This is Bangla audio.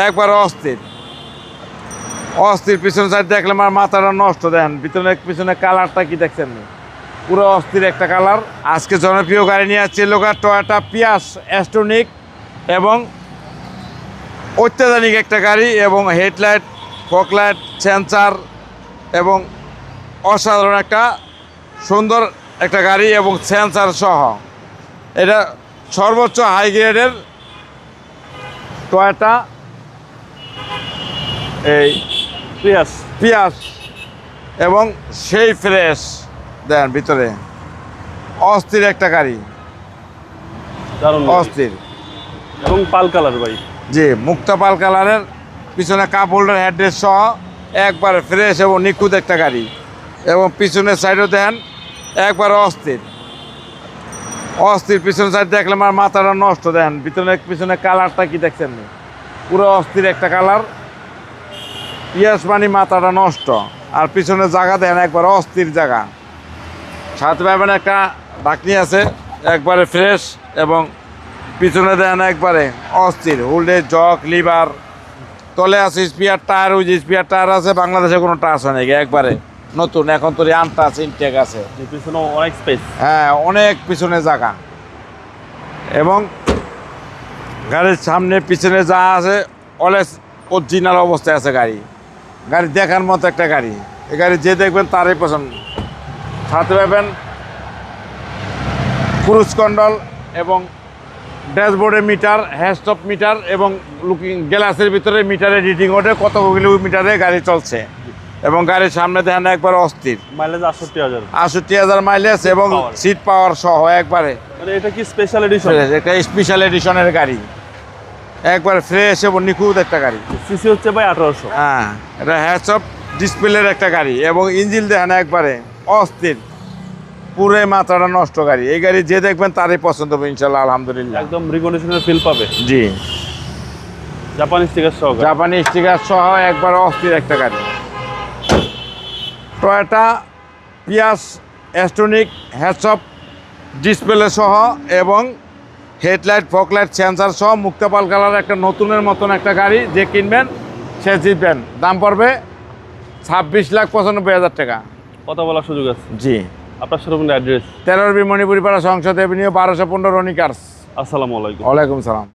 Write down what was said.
একবার অস্থির অস্থির। পিছনে সাইড দেখলাম আর মাথাটা নষ্ট। দেন পিছনে কালারটা কি দেখছেন, পুরো অস্থির একটা কালার। আজকে জনপ্রিয় গাড়ি নিয়ে আসছে লোকার টয়োটা পিয়াস অ্যাস্ট্রোনিক, এবং অত্যাধুনিক একটা গাড়ি, এবং হেডলাইট, ফকলাইট, সেন্সার, এবং অসাধারণ একটা সুন্দর একটা গাড়ি এবং সেন্সার সহ। এটা সর্বোচ্চ হাই গ্রেডের টয়োটা এই পিয়াস, এবং সেই ফ্রেশ। দেন ভিতরে অস্থির একটা গাড়ি, অস্থির এবং পাল কালার ভাই। জি, মুক্তা পাল কালারের, পিছনে কাপ হোল্ডার, হেডরেস্ট সহ একবার ফ্রেশ এবং নিখুঁত একটা গাড়ি। এবং পিছনের সাইডও দেন একবার অস্থির অস্থির। পিছনের সাইড দেখলাম আর মাথাটা নষ্ট। দেন পিছনে কালারটা কি দেখছেন, পুরো অস্থির একটা কালার। পিয়াস মানে মাথাটা নষ্ট। আর পিছনে জায়গা দেন একবার অস্থির জায়গা। সাথে পাবেন একটা ঢাকনি আছে একবারে ফ্রেশ, এবং পিছনে দেন একবারে অস্থির। হুল্ডে জক, লিভার, তলে আছে স্পিয়ার টায়ার। ওই যে স্পিয়ার টায়ার আছে, বাংলাদেশে কোনো টাচ হয় নাকি, একবারে নতুন, এখন তো আনটাচ ইনটেক আছে। পিছনে অনেক স্পেস, হ্যাঁ, অনেক পিছনে জায়গা। এবং গাড়ির সামনে পিছনে যা আছে অলওয়েজ অরিজিনাল অবস্থায় আছে গাড়ি দেখার মতো একটা গাড়ি। এই গাড়ি যে দেখবেন তারই পছন্দ। সাথে পাবেন ক্রুজ কন্ট্রোল, এবং ড্যাশবোর্ডে মিটার, হ্যান্ডস্টপ মিটার, এবং লুকিং গ্লাসের ভিতরে মিটারে রিডিং ওঠে কত কিলোমিটারে গাড়ি চলছে। এবং গাড়ির সামনে দেখেন একবার অস্থির, মাইলেজ 68,000 মাইলেজ, এবং সিট পাওয়ার সহ একবারে। এটা কি স্পেশাল এডিশন? এটা স্পেশাল এডিশনের গাড়ি, একবার ফ্রেশ এবং নিখুঁত একটা গাড়ি। সিসি হচ্ছে ভাই 1800। হ্যাঁ, এটা হ্যান্ডসঅফ ডিসপ্লের একটা গাড়ি, এবং ইঞ্জিন দেখেন একবারে অস্থির, পুরো মাথাটা নষ্ট গাড়ি। এই গাড়ি যে দেখবেন তারই পছন্দ হবে ইনশাল্লাহ, আলহামদুলিল্লাহ। একদম রিকন্ডিশনের ফিল পাবে। জি, জাপানি স্টিকার সহ, জাপানি স্টিকার সহ একবার অস্থির একটা গাড়ি। টয়োটা পিয়াস অ্যাস্ট্রোনিক, হ্যান্ডসঅফ ডিসপ্লে সহ, এবং হেডলাইট, ফকলাইট, সেন্সার সহ, মুক্তাপাল কালার একটা নতুনের মতন একটা গাড়ি। যে কিনবেন সে জিতবেন। দাম পড়বে 26,95,000 টাকা। কথা বলার সুযোগ আছে। জি, আপনার শোরুমের অ্যাড্রেস? 13 মণিপুরি পাড়া, সংসদ এভিনিউ, 1215 রনি কার্স। আসসালামু আলাইকুম। ওয়ালাইকুম সালাম।